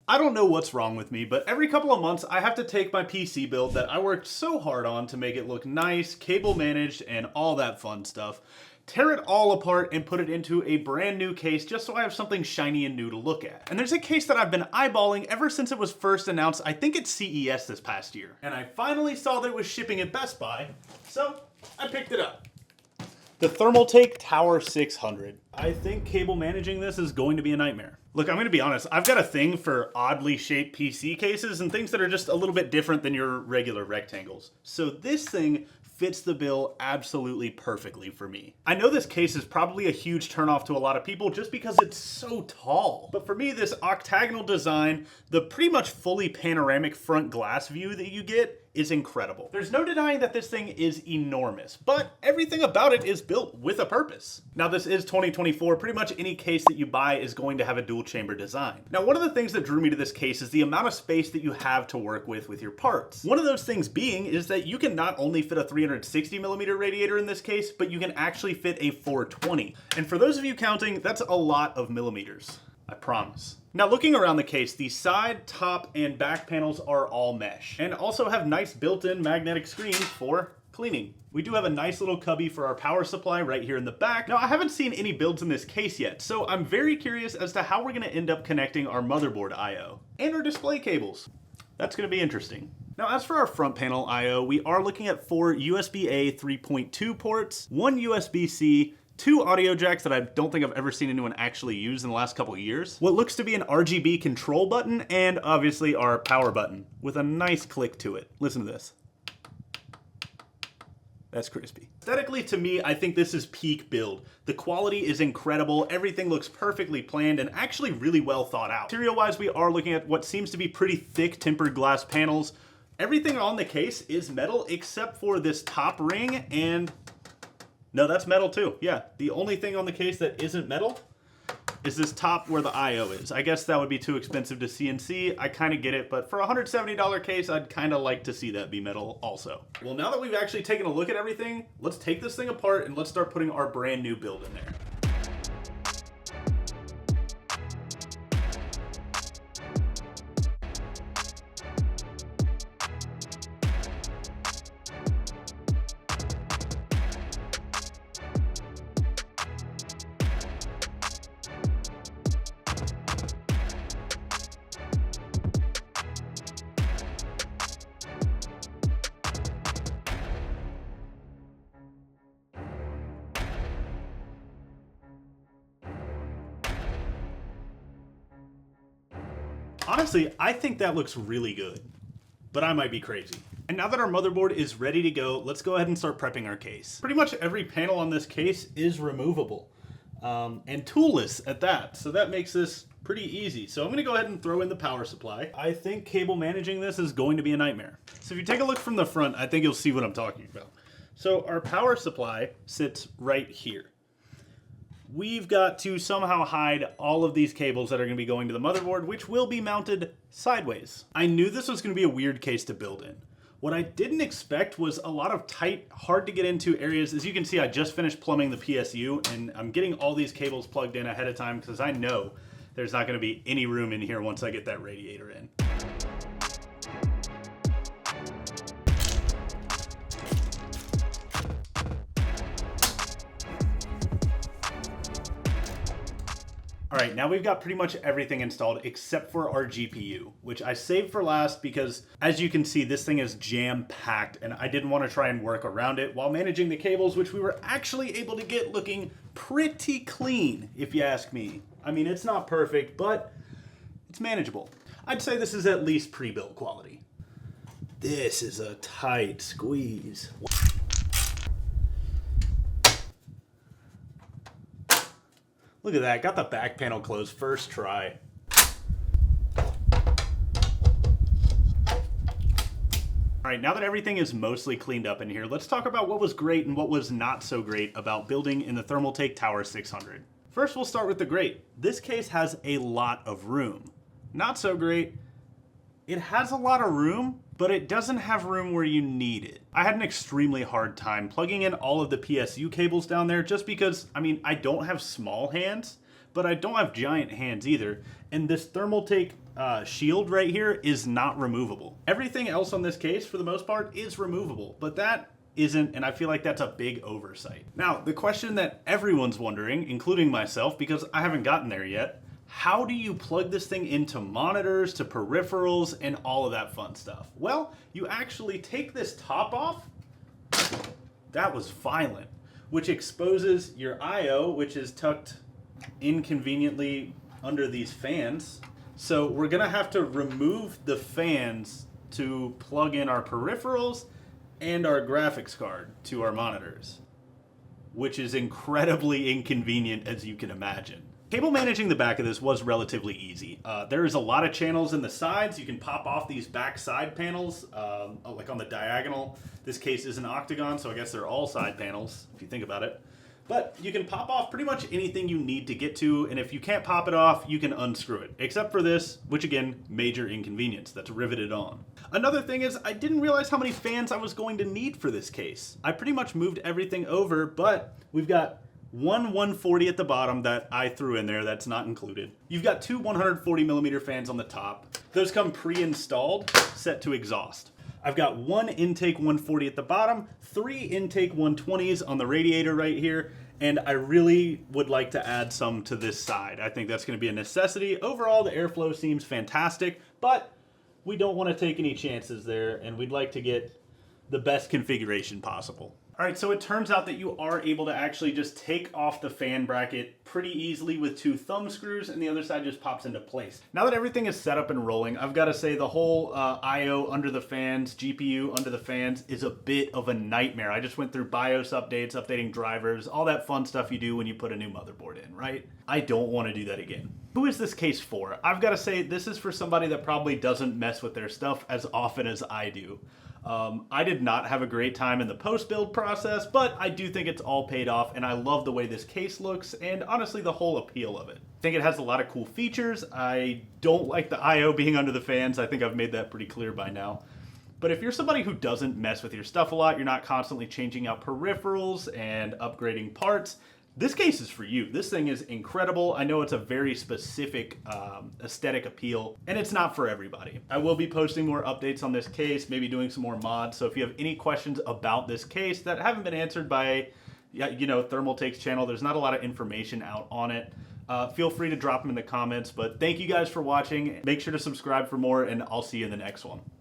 I don't know what's wrong with me, but every couple of months I have to take my PC build that I worked so hard on to make it look nice, cable managed, and all that fun stuff, tear it all apart and put it into a brand new case just so I have something shiny and new to look at. And there's a case that I've been eyeballing ever since it was first announced, I think at CES this past year. And I finally saw that it was shipping at Best Buy, so I picked it up. The ThermalTake Tower 600. I think cable managing this is going to be a nightmare. Look, I'm gonna be honest, I've got a thing for oddly shaped PC cases and things that are just a little bit different than your regular rectangles. So this thing fits the bill absolutely perfectly for me. I know this case is probably a huge turnoff to a lot of people just because it's so tall. But for me, this octagonal design, the pretty much fully panoramic front glass view that you get is incredible. There's no denying that this thing is enormous, but everything about it is built with a purpose. Now this is 2024, pretty much any case that you buy is going to have a dual chamber design. Now one of the things that drew me to this case is the amount of space that you have to work with your parts. One of those things being is that you can not only fit a 360mm radiator in this case, but you can actually fit a 420. And for those of you counting, that's a lot of millimeters. I promise. Now looking around the case, the side, top, and back panels are all mesh, and also have nice built-in magnetic screens for cleaning. We do have a nice little cubby for our power supply right here in the back. Now I haven't seen any builds in this case yet, so I'm very curious as to how we're gonna end up connecting our motherboard I/O and our display cables. That's gonna be interesting. Now as for our front panel I/O, we are looking at 4 USB-A 3.2 ports, 1 USB-C, 2 audio jacks that I don't think I've ever seen anyone actually use in the last couple of years, what looks to be an RGB control button, and obviously our power button with a nice click to it. Listen to this. That's crispy. Aesthetically, to me, I think this is peak build. The quality is incredible, everything looks perfectly planned and actually really well thought out. Material-wise, we are looking at what seems to be pretty thick tempered glass panels. Everything on the case is metal except for this top ring and... no, that's metal too. Yeah, the only thing on the case that isn't metal is this top where the I/O is. I guess that would be too expensive to CNC. I kind of get it, but for a $170 case, I'd kind of like to see that be metal also. Well, now that we've actually taken a look at everything, let's take this thing apart and let's start putting our brand new build in there. Honestly, I think that looks really good, but I might be crazy. And now that our motherboard is ready to go, let's go ahead and start prepping our case. Pretty much every panel on this case is removable, and toolless at that, so that makes this pretty easy. So I'm gonna go ahead and throw in the power supply. I think cable managing this is going to be a nightmare. So if you take a look from the front, I think you'll see what I'm talking about. So our power supply sits right here. We've got to somehow hide all of these cables that are going to be going to the motherboard, which will be mounted sideways. I knew this was going to be a weird case to build in. What I didn't expect was a lot of tight, hard to get into areas. As you can see, I just finished plumbing the PSU, and I'm getting all these cables plugged in ahead of time because I know there's not going to be any room in here once I get that radiator in. All right, now we've got pretty much everything installed except for our GPU, which I saved for last because, as you can see, this thing is jam-packed and I didn't want to try and work around it while managing the cables, which we were actually able to get looking pretty clean, if you ask me. I mean, it's not perfect, but it's manageable. I'd say this is at least pre-built quality. This is a tight squeeze. Look at that, got the back panel closed first try. All right, now that everything is mostly cleaned up in here, let's talk about what was great and what was not so great about building in the ThermalTake Tower 600. First, we'll start with the great. This case has a lot of room. Not so great, it has a lot of room, but it doesn't have room where you need it. I had an extremely hard time plugging in all of the PSU cables down there just because, I mean, I don't have small hands, but I don't have giant hands either. And this ThermalTake shield right here is not removable. Everything else on this case, for the most part, is removable, but that isn't, and I feel like that's a big oversight. Now, the question that everyone's wondering, including myself, because I haven't gotten there yet, how do you plug this thing into monitors, to peripherals, and all of that fun stuff? Well, you actually take this top off. That was violent. Which exposes your I/O, which is tucked inconveniently under these fans. So we're gonna have to remove the fans to plug in our peripherals and our graphics card to our monitors, which is incredibly inconvenient, as you can imagine. Cable managing the back of this was relatively easy. There is a lot of channels in the sides. You can pop off these back side panels, like on the diagonal. This case is an octagon, so I guess they're all side panels, if you think about it. But you can pop off pretty much anything you need to get to, and if you can't pop it off, you can unscrew it. Except for this, which again, major inconvenience, that's riveted on. Another thing is, I didn't realize how many fans I was going to need for this case. I pretty much moved everything over, but we've got one 140 at the bottom that I threw in there, that's not included. You've got two 140mm fans on the top. Those come pre-installed, set to exhaust. I've got one intake 140 at the bottom, three intake 120s on the radiator right here, and I really would like to add some to this side. I think that's going to be a necessity. Overall, the airflow seems fantastic, but we don't want to take any chances there, and we'd like to get the best configuration possible. All right, so it turns out that you are able to actually just take off the fan bracket pretty easily with two thumb screws, and the other side just pops into place. Now that everything is set up and rolling, I've got to say the whole I/O under the fans, GPU under the fans is a bit of a nightmare. I just went through BIOS updates, updating drivers, all that fun stuff you do when you put a new motherboard in, right? I don't want to do that again. Who is this case for? I've got to say this is for somebody that probably doesn't mess with their stuff as often as I do. I did not have a great time in the post-build process, but I do think it's all paid off, and I love the way this case looks, and honestly, the whole appeal of it. I think it has a lot of cool features. I don't like the I/O being under the fans. I think I've made that pretty clear by now. But if you're somebody who doesn't mess with your stuff a lot, you're not constantly changing out peripherals and upgrading parts, this case is for you. This thing is incredible. I know it's a very specific aesthetic appeal, and it's not for everybody. I will be posting more updates on this case, maybe doing some more mods. So if you have any questions about this case that haven't been answered by, ThermalTake's channel, there's not a lot of information out on it. Feel free to drop them in the comments. But thank you guys for watching. Make sure to subscribe for more, and I'll see you in the next one.